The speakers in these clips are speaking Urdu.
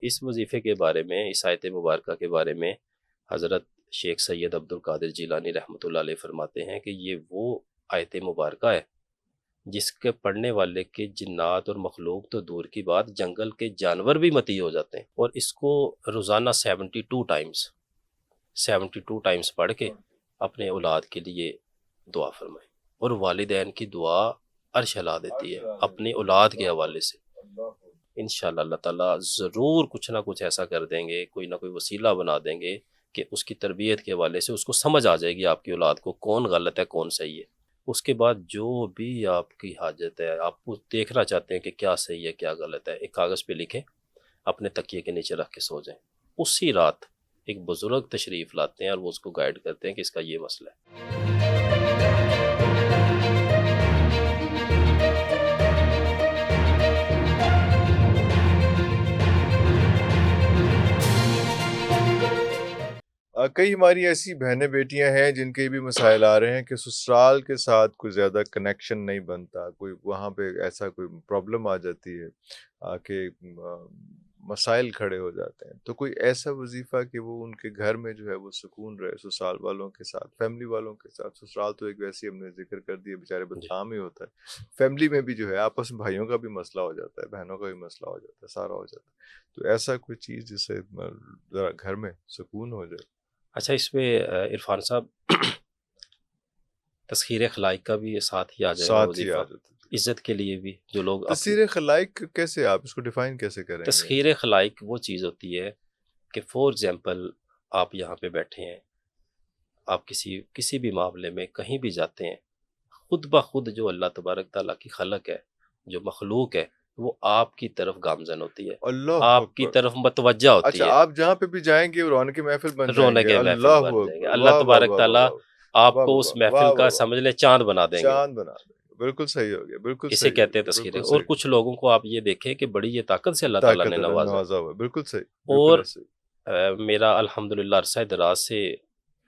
اس وظیفے کے بارے میں، اس آیت مبارکہ کے بارے میں حضرت شیخ سید عبد القادر جیلانی رحمۃ اللہ علیہ فرماتے ہیں کہ یہ وہ آیت مبارکہ ہے جس کے پڑھنے والے کے جنات اور مخلوق تو دور کی بات، جنگل کے جانور بھی مطیع ہو جاتے ہیں۔ اور اس کو روزانہ 72 ٹائمز پڑھ کے اپنے اولاد کے لیے دعا فرمائیں، اور والدین کی دعا عرش ہلا دیتی ہے اپنی اولاد کے حوالے سے۔ انشاءاللہ اللہ تعالیٰ ضرور کچھ نہ کچھ ایسا کر دیں گے، کوئی نہ کوئی وسیلہ بنا دیں گے کہ اس کی تربیت کے حوالے سے اس کو سمجھ آ جائے گی آپ کی اولاد کو کون غلط ہے کون صحیح ہے۔ اس کے بعد جو بھی آپ کی حاجت ہے، آپ کو دیکھنا چاہتے ہیں کہ کیا صحیح ہے کیا غلط ہے، ایک کاغذ پہ لکھیں، اپنے تکیے کے نیچے رکھ کے سو جائیں۔ اسی رات ایک بزرگ تشریف لاتے ہیں اور وہ اس کو گائیڈ کرتے ہیں کہ اس کا یہ مسئلہ ہے۔ کئی ہماری ایسی بہنیں بیٹیاں ہیں جن کے بھی مسائل آ رہے ہیں کہ سسرال کے ساتھ کوئی زیادہ کنیکشن نہیں بنتا، کوئی وہاں پہ ایسا کوئی پرابلم آ جاتی ہے کہ مسائل کھڑے ہو جاتے ہیں، تو کوئی ایسا وظیفہ کہ وہ ان کے گھر میں جو ہے وہ سکون رہے، سسرال والوں کے ساتھ، فیملی والوں کے ساتھ۔ سسرال تو ایک ویسی ہم نے ذکر کر دیا، بیچارے بدنام ہی ہوتا ہے، فیملی میں بھی جو ہے آپس میں بھائیوں کا بھی مسئلہ ہو جاتا ہے، بہنوں کا بھی مسئلہ ہو جاتا ہے، سارا ہو جاتا ہے، تو ایسا کوئی چیز جس سے ذرا گھر میں سکون ہو جائے۔ اچھا، اس میں عرفان صاحب تسخیر خلائق کا بھی ساتھ ہی آ جائے گا ساتھ ہی وظیفہ، آ جاتا ہے۔ عزت کے لیے بھی جو لوگ تصویر خلائق کیسے، آپ اس کو ڈیفائن کیسے کریں گے؟ تسخیر خلائق وہ چیز ہوتی ہے کہ فور ایگزامپل آپ یہاں پہ بیٹھے ہیں، آپ کسی بھی معاملے میں کہیں بھی جاتے ہیں، خود بخود جو اللہ تبارک تعالیٰ کی خلق ہے، جو مخلوق ہے، وہ آپ کی طرف گامزن ہوتی ہے، اللہ آپ کی اکبر۔ طرف متوجہ ہوتی اچھا، ہے، آپ جہاں پہ بھی جائیں گے وہ رونق محفل بن جائیں رونق گے۔ محفل اللہ بن جائیں گے۔ اکبر، اللہ واہ واہ تبارک واہ تعالیٰ واہ آپ واہ کو واہ اس واہ محفل واہ کا واہ، سمجھ لیں چاند بنا دیں گے، چاند بنا دیں گے، بالکل صحیح ہو گیا، بالکل اسے صحیح ہو کہتے ہیں گیا، تسخیر۔ بالکل اور صحیح، کچھ لوگوں کو آپ یہ دیکھیں کہ بڑی یہ طاقت سے اللہ تعالیٰ نے طاقت اللہ نوازا ہے، نوازا ہوا، بالکل صحیح، بالکل اور ایسے ہی۔ میرا الحمدللہ عرصہ دراز سے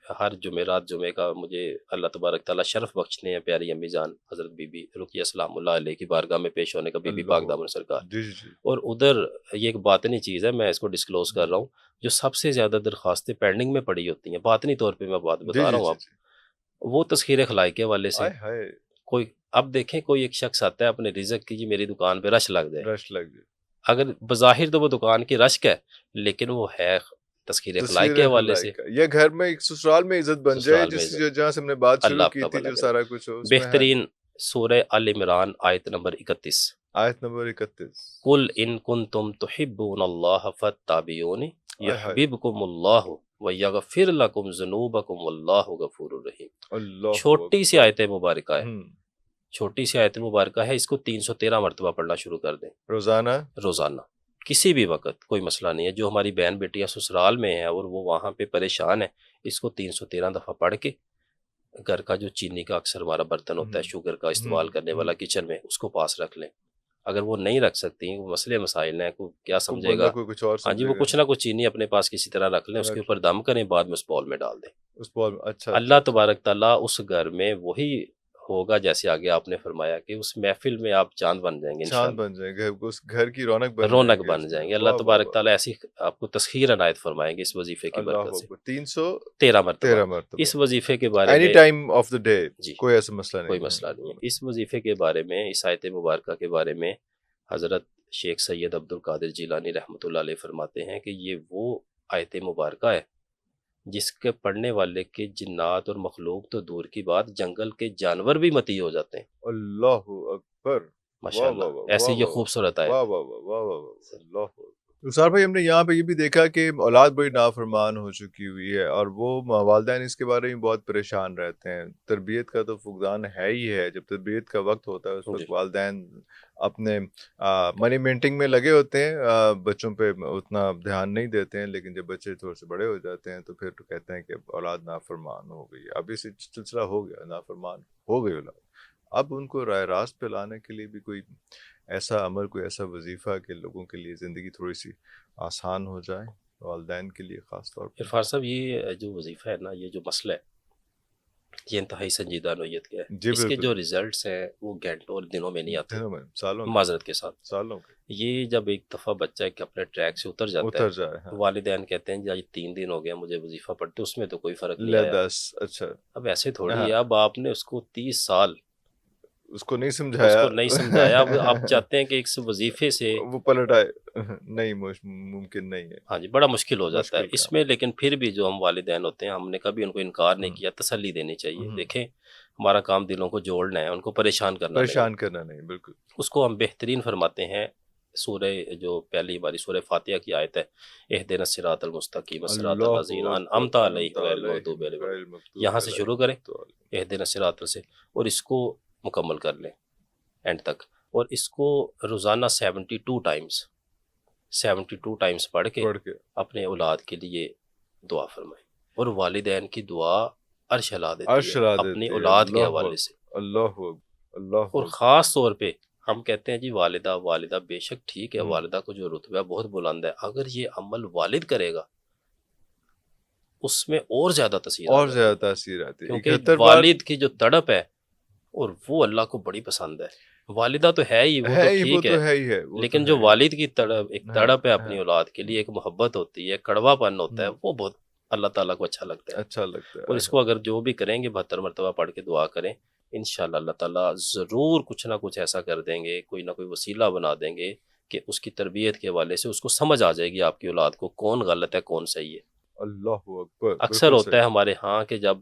ہر جمعے کا مجھے اللہ تبارک تعالیٰ شرف بخشنے ہیں پیاری امی جان حضرت بی بی رقیہ السلام اللہ علیہ کی بارگاہ میں پیش ہونے کا، بی بی اللہ پاک دامن سرکار۔ جی جی جی، اور ادھر یہ ایک باطنی چیز ہے، میں اس کو ڈسکلوز کر رہا ہوں، جو سب سے زیادہ درخواستیں پینڈنگ میں پڑی ہوتی ہیں، باطنی طور پہ میں بات جی بتا رہا جی ہوں جی آپ، جی، وہ تسخیر خلائی کے حوالے سے۔ آئے ہائے، کوئی اب دیکھیں، کوئی ایک شخص آتا ہے اپنے رزق کی، جی میری دکان پہ رش لگ جائے، رش لگ جائے، اگر بظاہر تو وہ دکان کی رشک ہے، لیکن وہ ہے تسخیر خلائی تصویر کے حوالے سے، خلائق کا، یا گھر میں ایک سسرال میں عزت بن جائے، سسرال میں جس عزت۔ جہاں سے ہم نے بات اللہ شروع آپ کی کا تھی، بھلا جو کرے۔ سارا کچھ ہو اس میں۔ ہاں جی، بہترین سورہ آل عمران آیت نمبر 31، آیت نمبر 31، قل ان کنتم تحبون اللہ فاتبعونی آئے ہائے، یحببکم اللہ ویغفر لکم ذنوبکم واللہ غفور الرحیم۔ اللہ چھوٹی سی اکبر۔ آیت مبارکہ ہے، چھوٹی سی آیت مبارکہ ہے، اس کو 313 مرتبہ پڑھنا شروع کر دیں روزانہ، روزانہ، کسی بھی وقت، کوئی مسئلہ نہیں ہے۔ جو ہماری بہن بیٹیاں سسرال میں ہیں اور وہ وہاں پہ پریشان ہیں، اس کو 313 دفعہ پڑھ کے گھر کا جو چینی کا اکثر ہمارا برتن ہوتا ہے، شوگر کا استعمال کرنے والا کچن میں، اس کو پاس رکھ لیں۔ اگر وہ نہیں رکھ سکتی، وہ مسئلے مسائل ہیں، کوئی کیا کوئی سمجھے بندہ گا، کوئی کچھ اور ہاں جی، وہ سمجھے گا، کچھ نہ کچھ چینی اپنے پاس کسی طرح رکھ لیں، اس کے رکھ اوپر دم کریں، بعد میں اس بول میں ڈال دیں۔ اس بال میں، اچھا اچھا اللہ اچھا، تبارک تعالیٰ اس گھر میں وہی ہوگا جیسے آگے آپ نے فرمایا کہ اس محفل میں آپ چاند بن جائیں گے چاند انشاءاللہ، بن جائیں گے، اس گھر کی رونق بن جائیں رونق گے بن اس میں۔ جائیں گے۔ اللہ واہ واہ تبارک واہ تعالیٰ واہ، ایسی آپ کو تسخیر عنایت فرمائیں گے اس وظیفے کی اللہ برکت سے۔ اکبر، 313 13 مرتبہ مرتبہ، اس وظیفے کے بارے اینی میں، ٹائم آف دا ڈے، جی کوئی ایسا مسئلہ کوئی نہیں مسئلہ نہیں ہے۔ ہے۔ اس وظیفے کے بارے میں، اس آیت مبارکہ کے بارے میں حضرت شیخ سید عبد القادر جیلانی رحمۃ اللہ علیہ فرماتے ہیں کہ یہ وہ آیت مبارکہ ہے جس کے پڑھنے والے کے جنات اور مخلوق تو دور کی بات، جنگل کے جانور بھی مطیع ہو جاتے ہیں۔ اللہ اکبر، واہ ماشاءاللہ، واہ واہ ایسے واہ یہ واہ خوبصورت آیت واہ ہے۔ واہ واہ واہ واہ واہ، اللہ اکبر۔ نثار بھائی، ہم نے یہاں پہ یہ بھی دیکھا کہ اولاد بڑی نافرمان ہو چکی ہوئی ہے، اور وہ والدین اس کے بارے میں بہت پریشان رہتے ہیں۔ تربیت کا تو فقدان ہے ہی ہے، جب تربیت کا وقت ہوتا ہے اس جی، وقت والدین اپنے منی مینٹنگ میں لگے ہوتے ہیں، بچوں پہ اتنا دھیان نہیں دیتے ہیں، لیکن جب بچے تھوڑے سے بڑے ہو جاتے ہیں تو پھر کہتے ہیں کہ اولاد نافرمان ہو گئی۔ اب یہ سلسلہ ہو گیا، نافرمان ہو گئی اولاد، اب ان کو راہ راست پہ لانے کے لیے بھی کوئی ایسا عمل، کوئی ایسا وظیفہ کہ لوگوں کے لیے زندگی تھوڑی سی آسان ہو جائے، والدین کے لیے خاص طور پہ۔ عرفان صاحب، یہ جو وظیفہ ہے نا، یہ جو مسئلہ ہے، یہ انتہائی سنجیدہ نوعیت کا ہے. جی اس کے بالکل. جو ریزلٹس ہیں وہ گھنٹوں اور دنوں میں نہیں آتے، دنوں میں، سالوں کے، معذرت کے ساتھ. سالوں کے یہ جب ایک دفعہ بچہ کہ اپنے ٹریک سے اتر جاتا ہے، اتر جائے. ہاں، والدین کہتے ہیں جی آج 3 دن ہو گیا مجھے وظیفہ پڑھتے، اس میں تو کوئی فرق نہیں لے آیا. 10. اچھا. اب ایسے تھوڑی ہاں، ہے، اب آپ نے اس کو 30 سال اس کو نہیں اس سمجھایا. کو نہیں سمجھایا، اب آپ چاہتے ہیں کہ ایک وظیفے سے، وہ پلٹ آئے. نہیں، ممکن نہیں ہے. ہاں جی، بڑا مشکل ہو جاتا ہے مشکل اس کام. میں. لیکن پھر بھی جو ہم والدین ہوتے ہیں، ہم نے کبھی ان کو انکار نہیں ہوں، کیا، تسلی دینی چاہیے. ہوں. دیکھیں ہمارا کام دلوں کو جوڑنا ہے، ان کو پریشان کرنا نہیں ہے. پریشان کرنا نہیں، بالکل. اس کو ہم بہترین فرماتے ہیں. سورہ جو پہلی ہماری سورہ فاتحہ کی آیت ہے، اہدنا الصراط المستقیم صراط اللہ الذین اکبر. انعمت علیہم انعمت غیر علیہم المغضوب علیہم. غیر المغضوب یہاں سے شروع کریں علیہم. اہدنا الصراط سے، اور اس کو مکمل کر لیں اینڈ تک. اور اس کو روزانہ 72 ٹائمز پڑھ کے پڑھ کے اپنے اولاد کے لیے دعا فرمائیں. اور والدین کی دعا عرش ہلا دیتی عرش ہے لا اپنی دیتی ہے. اولاد کے اللہ حوالے اکبر. سے. اللہ اکبر. اللہ اور اکبر. خاص طور پہ ہم کہتے ہیں جی والدہ بے شک ٹھیک ہے، ہوں. والدہ کو جو رتبہ ہے بہت بلند ہے، اگر یہ عمل والد کرے گا اس میں اور زیادہ تاثیر آ اور جاتی زیادہ ہے. تاثیر آتی ہے. کیونکہ 71 بار والد کی جو تڑپ ہے اور وہ اللہ کو بڑی پسند ہے. والدہ تو ہے ہی، وہ ہے تو ہی، وہ ٹھیک ہے، تو ہے ہی ہے، وہ تو لیکن ہے جو ہی. والد کی تڑپ، ایک ہاں، تڑپ ہے ہاں. اپنی اولاد کے لیے، ایک محبت ہوتی ہے، کڑوا پن ہوتا ہے، ہوں. وہ بہت اللہ تعالیٰ کو اچھا لگتا ہے. اچھا لگتا اور ہے. اس کو اگر جو بھی کریں گے 72 مرتبہ پڑھ کے دعا کریں، انشاءاللہ اللہ تعالیٰ ضرور کچھ نہ کچھ ایسا کر دیں گے، کوئی نہ کوئی وسیلہ بنا دیں گے کہ اس کی تربیت کے حوالے سے اس کو سمجھ آ جائے گی آپ کی اولاد کو کون غلط ہے کون صحیح ہے. اللہ اکبر. اکثر بالکل ہوتا ہے صحیح. ہمارے ہاں کہ جب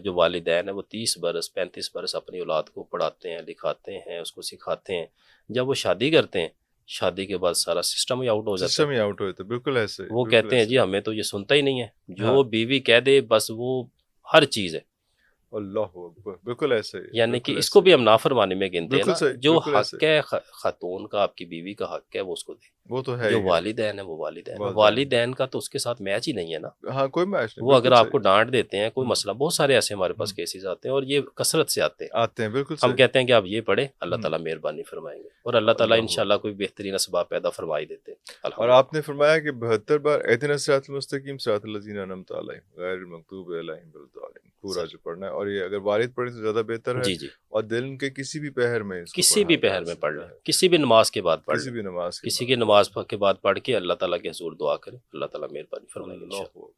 جو والدین ہیں وہ 30 برس 35 برس اپنی اولاد کو پڑھاتے ہیں، لکھاتے ہیں، اس کو سکھاتے ہیں. جب وہ شادی کرتے ہیں، شادی کے بعد سارا سسٹم ہی آؤٹ ہو جاتا سسٹم ہے. ہی آؤٹ ہوئے تھے. بالکل ایسے، وہ بالکل کہتے ہیں ایسے. جی ہمیں تو یہ سنتا ہی نہیں ہے، ہاں. جو بیوی کہہ دے بس وہ ہر چیز ہے. اللہ اکبر. بالکل ایسے ہی، یعنی کہ بالکل اس کو ایسے. بھی ہم نافرمانی میں گنتے ہیں بالکل نا. صحیح، جو بالکل ایسے. حق ہے خاتون کا، آپ کی بیوی کا حق ہے، وہ اس کو دے. وہ تو ہے جو ہی ہے. والدین ہے وہ والدین ہے. والدین. والدین کا تو اس کے ساتھ میچ ہی نہیں ہے نا. ہاں، کوئی میچ نہیں. وہ اگر بالکل آپ صحیح. کو ڈانٹ دیتے ہیں کوئی ہوں. مسئلہ، بہت سارے ایسے ہمارے پاس ہوں. کیسز آتے ہیں اور یہ کثرت سے آتے ہیں. آتے ہیں. بالکل ہم صحیح. کہتے ہیں کہ آپ یہ پڑھیں، اللہ ہوں. تعالیٰ مہربانی فرمائیں گے، اور اللہ تعالیٰ اللہ انشاءاللہ کوئی بہترین اسباب پیدا فرمائی دیتے ہیں. اور الحمدللہ. آپ نے فرمایا کہ 72 بار اہدنا الصراط المستقیم صراط الذین انعمت علیہم غیر المغضوب علیہم ولا پورا جو پڑھنا ہے. اور یہ اگر والد پڑھے تو زیادہ بہتر ہے. جی جی، اور دن کے کسی بھی پہر میں اس کو کسی بھی پڑھا پہر جا میں پڑھ سکتا لیں، ہے. کسی بھی نماز کے بعد پڑھ کسی لیں، بھی نماز کے کسی بعد کی پڑھ نماز لیں. کے بعد پڑھ کے اللہ تعالیٰ کے حضور دعا کریں، اللہ تعالیٰ مہربانی فرمائیں گے انشاءاللہ. اللہ.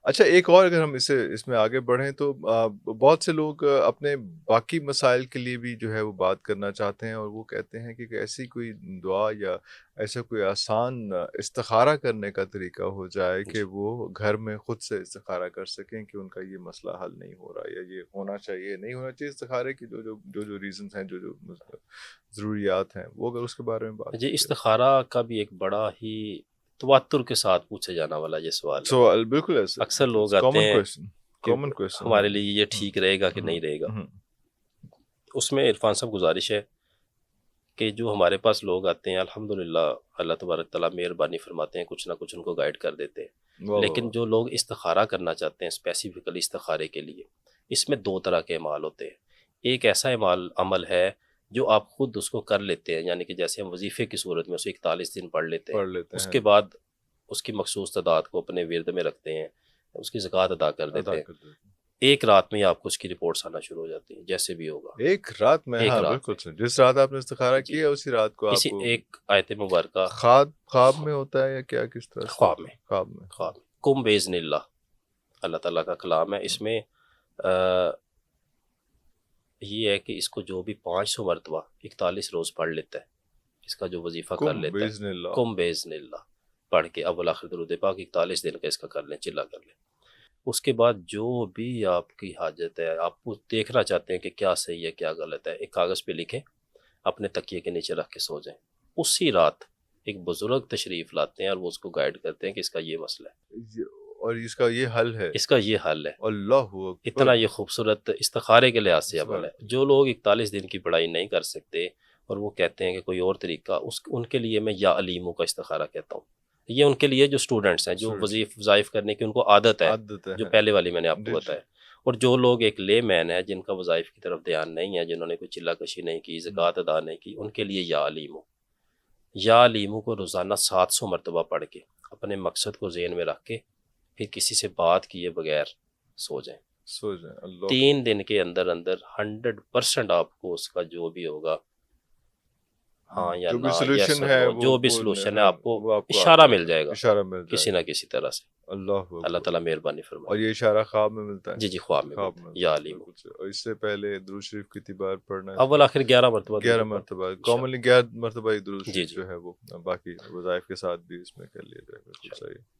اچھا، ایک اور اگر ہم اس میں آگے بڑھیں تو بہت سے لوگ اپنے باقی مسائل کے لیے بھی جو ہے وہ بات کرنا چاہتے ہیں، اور وہ کہتے ہیں کہ ایسی کوئی دعا یا ایسا کوئی آسان استخارہ کرنے کا طریقہ ہو جائے کہ جی وہ گھر میں خود سے استخارہ کر سکیں کہ ان کا یہ مسئلہ حل نہیں ہو رہا، یا یہ ہونا چاہیے نہیں ہونا چاہیے. استخارے کی جو ریزنز ہیں، جو ضروریات ہیں، وہ اگر اس کے بارے میں بات جی، کی جائے. استخارہ کا بھی ایک بڑا ہی تواتر کے ساتھ پوچھے جانا والا یہ سوال ہے. سوال بالکل ایسے. اکثر لوگ آتے کامن ہیں کویشچن. کہ کامن کویشچن. ہمارے لیے یہ ٹھیک رہے گا کہ نہیں رہے گا. اس میں عرفان صاحب گزارش ہے کہ جو ہمارے پاس لوگ آتے ہیں، الحمدللہ اللہ تبارک تعالیٰ مہربانی فرماتے ہیں، کچھ نہ کچھ ان کو گائیڈ کر دیتے ہیں. لیکن جو لوگ استخارہ کرنا چاہتے ہیں اسپیسیفکلی استخارے کے لیے، اس میں 2 طرح کے اعمال ہوتے ہیں. ایک ایسا عمل ہے جو آپ خود اس کو کر لیتے ہیں، یعنی کہ جیسے ہم وظیفے کی صورت میں اسے 41 دن پڑھ لیتے ہیں، اس کے بعد اس کی مخصوص تعداد کو اپنے ورد میں رکھتے ہیں، اس کی زکوٰۃ ادا کر دیتے ہیں. ایک رات میں ہی آپ کو اس کی رپورٹس آنا شروع ہو جاتی ہیں، جیسے بھی ہوگا ایک رات میں. ایک ہاں رات بالکل میں. صحیح. جس رات آپ نے استخارہ جی، کیا اسی رات کو آپ کسی کو ایک آیت مبارکہ خواب میں ہوتا ہے یا کیا، کس طرح سے؟ خواب میں. خواب میں. کم بیزن اللہ تعالیٰ کا کلام ہے. اس میں یہ ہے کہ اس کو جو بھی 500 مرتبہ 41 روز پڑھ لیتا ہے، اس کا جو وظیفہ کر لیتا ہے کم بیزن اللہ پڑھ کے اول آخر درود پاک 41 دن کا اس کا کر لیں، چلا کر لیں. اس کے بعد جو بھی آپ کی حاجت ہے، آپ کو دیکھنا چاہتے ہیں کہ کیا صحیح ہے کیا غلط ہے، ایک کاغذ پہ لکھیں، اپنے تکیے کے نیچے رکھ کے سو جائیں. اسی رات ایک بزرگ تشریف لاتے ہیں اور وہ اس کو گائیڈ کرتے ہیں کہ اس کا یہ مسئلہ ہے اور اس کا یہ حل ہے. اس کا یہ حل ہے. اللہ اکبر. اتنا یہ خوبصورت استخارے کے لحاظ سے عمل ہے. جو لوگ 41 دن کی پڑھائی نہیں کر سکتے اور وہ کہتے ہیں کہ کوئی اور طریقہ، ان کے لیے میں یا علیموں کا استخارہ کہتا ہوں. یہ ان کے لیے جو اسٹوڈنٹس ہیں، جو وظائف کرنے کی ان کو عادت ہے، جو پہلے والی میں نے آپ کو بتایا. اور جو لوگ ایک لے مین ہے، جن کا وظائف کی طرف دھیان نہیں ہے، جنہوں نے کوئی چلہ کشی نہیں کی، زکوٰۃ ادا نہیں کی، ان کے لیے یا علیموں کو روزانہ 700 مرتبہ پڑھ کے اپنے مقصد کو ذہن میں رکھ کے پھر کسی سے بات کیے بغیر سو جائیں. سو جائیں. اللہ 3 دن کے اندر اندر 100% آپ کو اس کا جو بھی ہوگا ہاں یا جو بھی نہ یس سولوشن اور ہے نو وہ جو بھی وہ سولوشن ہے ہاں آپ کو وہ آپ کو اشارہ مل جائے گا اشارہ مل جائے کسی گا. نہ کسی طرح سے. اللہ اللہ اکبر. تعالیٰ مہربانی اور فرمائے. یہ اشارہ خواب میں ملتا ہے. جی جی خواب میں خواب ملتا میں ہے یا ملتا ہے علیم. بالکل صحیح. اور اس سے پہلے درود شریف کتنی بار پڑھنا ہے؟ اول آخر 11 مرتبہ 11 درود پڑھ مرتبہ انشاءاللہ. کامنلی 11 مرتبہ ہی درود جی شریف جی جو ہے وہ باقی وظائف کے ساتھ بھی اس میں کر لیا جائے. بالکل انشاءاللہ. صحیح.